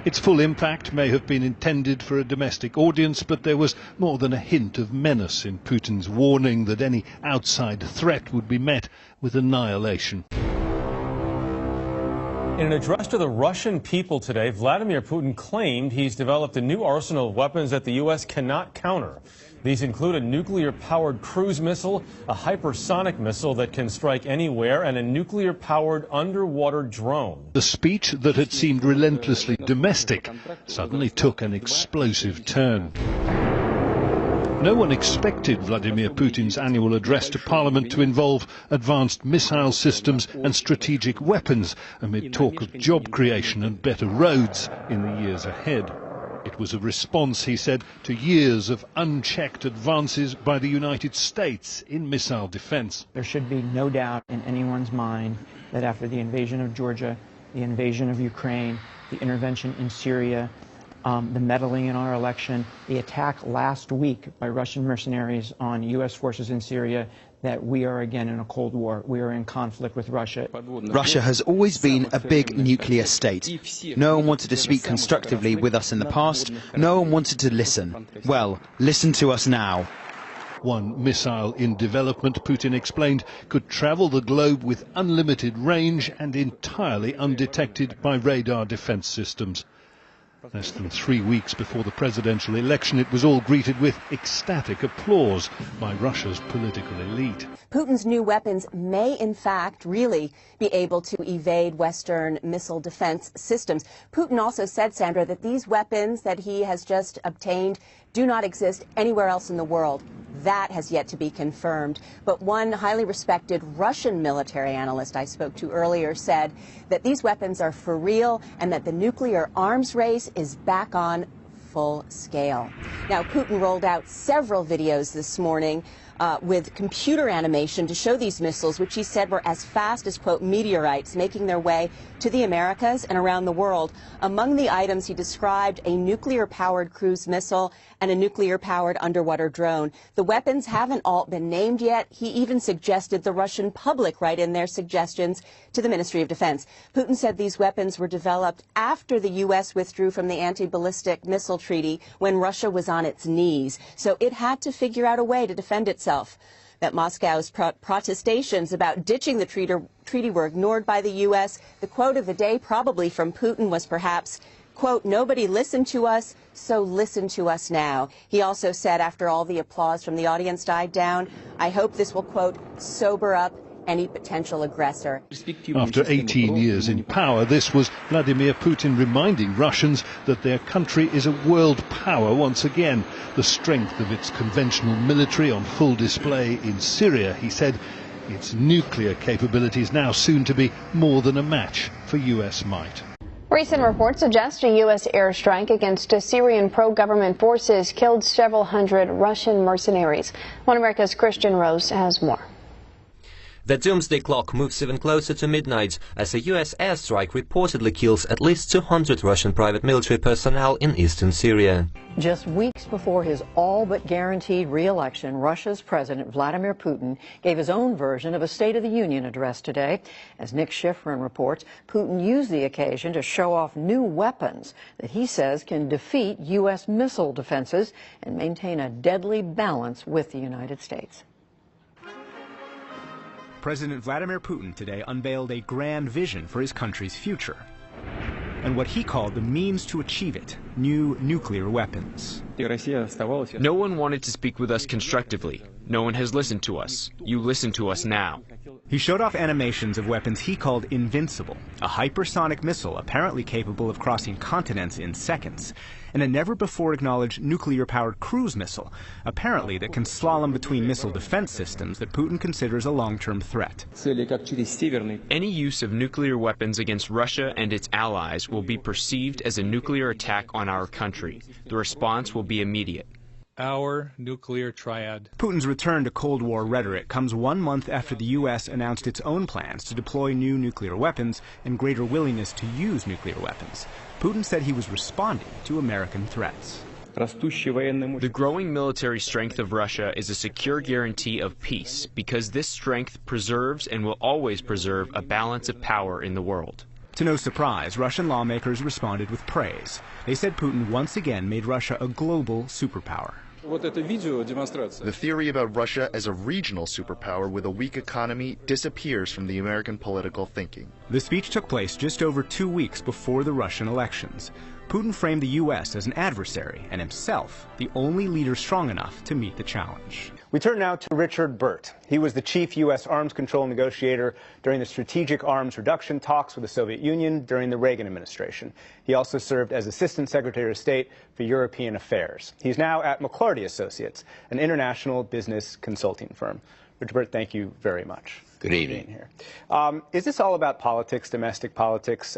Its full impact may have been intended for a domestic audience, but there was more than a hint of menace in Putin's warning that any outside threat would be met with annihilation. In an address to the Russian people today, Vladimir Putin claimed he's developed a new arsenal of weapons that the U.S. cannot counter. These include a nuclear-powered cruise missile, a hypersonic missile that can strike anywhere, and a nuclear-powered underwater drone. The speech that had seemed relentlessly domestic suddenly took an explosive turn. No one expected Vladimir Putin's annual address to Parliament to involve advanced missile systems and strategic weapons amid talk of job creation and better roads in the years ahead. It was a response, he said, to years of unchecked advances by the United States in missile defense. There should be no doubt in anyone's mind that after the invasion of Georgia, the invasion of Ukraine, the intervention in Syria, the meddling in our election, the attack last week by Russian mercenaries on U.S. forces in Syria, that we are again in a Cold War. We are in conflict with Russia. Russia has always been a big nuclear state. No one wanted to speak constructively with us in the past. No one wanted to listen. Well, listen to us now. One missile in development, Putin explained, could travel the globe with unlimited range and entirely undetected by radar defense systems. Less than 3 weeks before the presidential election, it was all greeted with ecstatic applause by Russia's political elite. Putin's new weapons may, in fact, really be able to evade Western missile defense systems. Putin also said, Sandra, that these weapons that he has just obtained do not exist anywhere else in the world. That has yet to be confirmed. But one highly respected Russian military analyst I spoke to earlier said that these weapons are for real and that the nuclear arms race is back on full scale. Now, Putin rolled out several videos this morning with computer animation to show these missiles, which he said were as fast as, quote, meteorites making their way to the Americas and around the world. Among the items, he described a nuclear-powered cruise missile and a nuclear-powered underwater drone. The weapons haven't all been named yet. He even suggested the Russian public write in their suggestions to the Ministry of Defense. Putin said these weapons were developed after the U.S. withdrew from the anti-ballistic missile treaty when Russia was on its knees. So it had to figure out a way to defend itself. That Moscow's protestations about ditching the treaty were ignored by the U.S. The quote of the day, probably from Putin, was perhaps, quote, "Nobody listened to us, so listen to us now." He also said, after all the applause from the audience died down, "I hope this will, quote, sober up any potential aggressor." After 18 years in power, this was Vladimir Putin reminding Russians that their country is a world power once again. The strength of its conventional military on full display in Syria, he said, its nuclear capabilities now soon to be more than a match for U.S. might. Recent reports suggest a U.S. airstrike against Syrian pro-government forces killed several hundred Russian mercenaries. One America's Christian Rose has more. The doomsday clock moves even closer to midnight as a U.S. airstrike reportedly kills at least 200 Russian private military personnel in eastern Syria. Just weeks before his all but guaranteed re-election, Russia's President Vladimir Putin gave his own version of a State of the Union address today. As Nick Schifrin reports, Putin used the occasion to show off new weapons that he says can defeat U.S. missile defenses and maintain a deadly balance with the United States. President Vladimir Putin today unveiled a grand vision for his country's future and what he called the means to achieve it: new nuclear weapons. No one wanted to speak with us constructively. No one has listened to us. You listen to us now. He showed off animations of weapons he called Invincible, a hypersonic missile apparently capable of crossing continents in seconds, and a never-before-acknowledged nuclear-powered cruise missile, apparently that can slalom between missile defense systems that Putin considers a long-term threat. Any use of nuclear weapons against Russia and its allies will be perceived as a nuclear attack on our country. The response will be immediate. Our nuclear triad. Putin's return to Cold War rhetoric comes 1 month after the U.S. announced its own plans to deploy new nuclear weapons and greater willingness to use nuclear weapons. Putin said he was responding to American threats. The growing military strength of Russia is a secure guarantee of peace because this strength preserves and will always preserve a balance of power in the world. To no surprise, Russian lawmakers responded with praise. They said Putin once again made Russia a global superpower. The theory about Russia as a regional superpower with a weak economy disappears from the American political thinking. The speech took place just over 2 weeks before the Russian elections. Putin framed the U.S. as an adversary and himself the only leader strong enough to meet the challenge. We turn now to Richard Burt. He was the chief U.S. arms control negotiator during the strategic arms reduction talks with the Soviet Union during the Reagan administration. He also served as Assistant Secretary of State for European Affairs. He's now at McClarty Associates, an international business consulting firm. Richard Burt, thank you very much. Good evening. Here. Is this all about politics, domestic politics?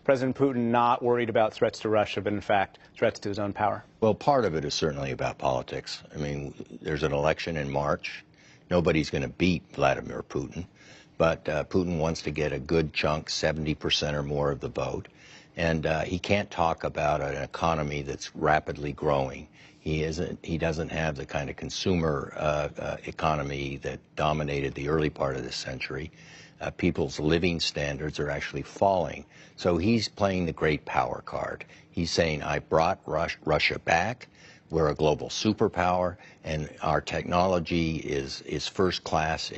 President Putin not worried about threats to Russia, but in fact threats to his own power? Well, part of it is certainly about politics. I mean, there's an election in March. Nobody's going to beat Vladimir Putin, but Putin wants to get a good chunk, 70% or more of the vote. And he can't talk about an economy that's rapidly growing. He doesn't have the kind of consumer economy that dominated the early part of this century. People's living standards are actually falling. So he's playing the great power card. He's saying, I brought Russia back. We're a global superpower, and our technology is first class.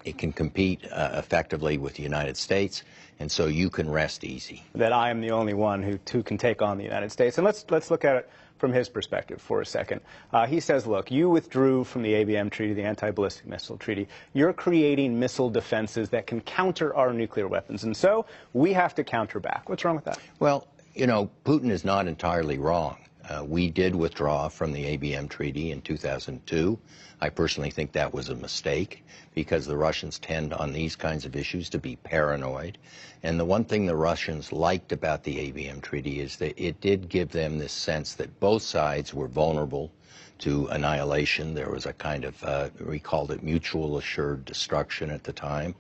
It can compete effectively with the United States, and so you can rest easy. That I am the only one who can take on the United States. And let's look at it from his perspective for a second. He says, look, you withdrew from the ABM treaty, the anti-ballistic missile treaty. You're creating missile defenses that can counter our nuclear weapons, and so we have to counter back. What's wrong with that? Well, you know, Putin is not entirely wrong. We did withdraw from the ABM treaty in 2002. I personally think that was a mistake because the Russians tend on these kinds of issues to be paranoid. And the one thing the Russians liked about the ABM treaty is that it did give them this sense that both sides were vulnerable to annihilation. There was a kind of, we called it mutual assured destruction at the time.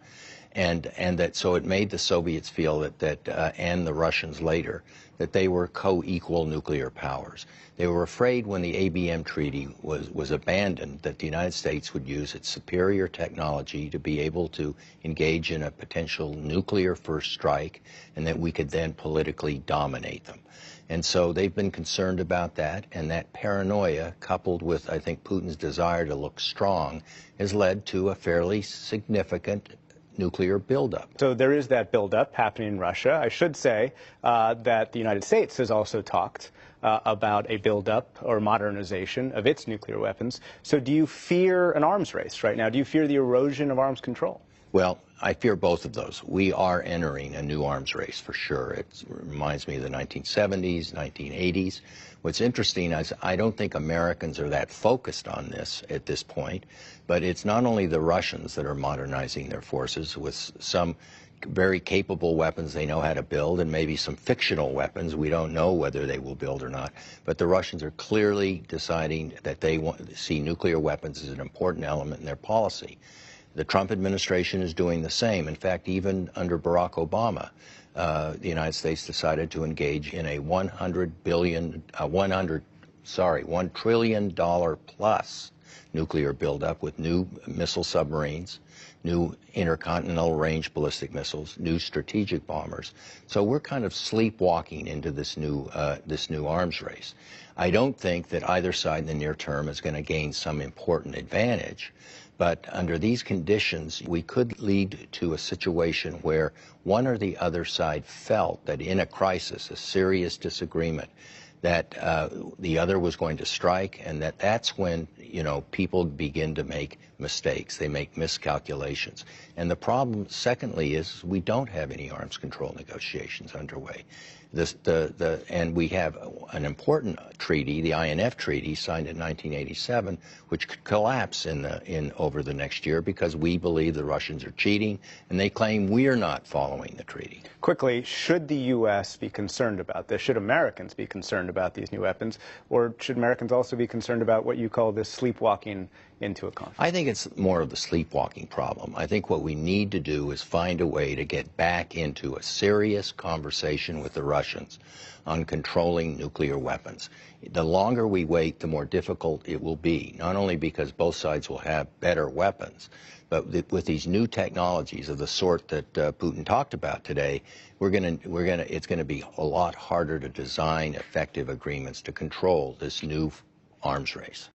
And that so it made the Soviets feel that and the Russians later, that they were co-equal nuclear powers. They were afraid when the ABM treaty was abandoned that the United States would use its superior technology to be able to engage in a potential nuclear first strike, and that we could then politically dominate them. And so they've been concerned about that, and that paranoia, coupled with, I think, Putin's desire to look strong, has led to a fairly significant nuclear buildup. So there is that buildup happening in Russia. I should say that the United States has also talked about a buildup or modernization of its nuclear weapons. So do you fear an arms race right now? Do you fear the erosion of arms control? Well, I fear both of those. We are entering a new arms race for sure. It reminds me of the 1970s, 1980s. What's interesting is I don't think Americans are that focused on this at this point, but it's not only the Russians that are modernizing their forces with some very capable weapons they know how to build, and maybe some fictional weapons we don't know whether they will build or not. But the Russians are clearly deciding that they want to see nuclear weapons as an important element in their policy. The Trump administration is doing the same. In fact, even under Barack Obama, the United States decided to engage in a $1 trillion plus nuclear buildup with new missile submarines, new intercontinental range ballistic missiles, new strategic bombers. So we're kind of sleepwalking into this new arms race. I don't think that either side in the near term is going to gain some important advantage. But under these conditions, we could lead to a situation where one or the other side felt that in a crisis, a serious disagreement, that the other was going to strike, and that's when, you know, people begin to make mistakes. They make miscalculations. And the problem, secondly, is we don't have any arms control negotiations underway. And we have an important treaty, the INF Treaty, signed in 1987, which could collapse over the next year because we believe the Russians are cheating, and they claim we're not following the treaty. Quickly, should the U.S. be concerned about this? Should Americans be concerned about these new weapons? Or should Americans also be concerned about what you call this sleepwalking into a conflict? I think it's more of the sleepwalking problem. I think what we need to do is find a way to get back into a serious conversation with the Russians on controlling nuclear weapons. The longer we wait, the more difficult it will be, not only because both sides will have better weapons, but with these new technologies of the sort that Putin talked about today, it's going to be a lot harder to design effective agreements to control this new arms race.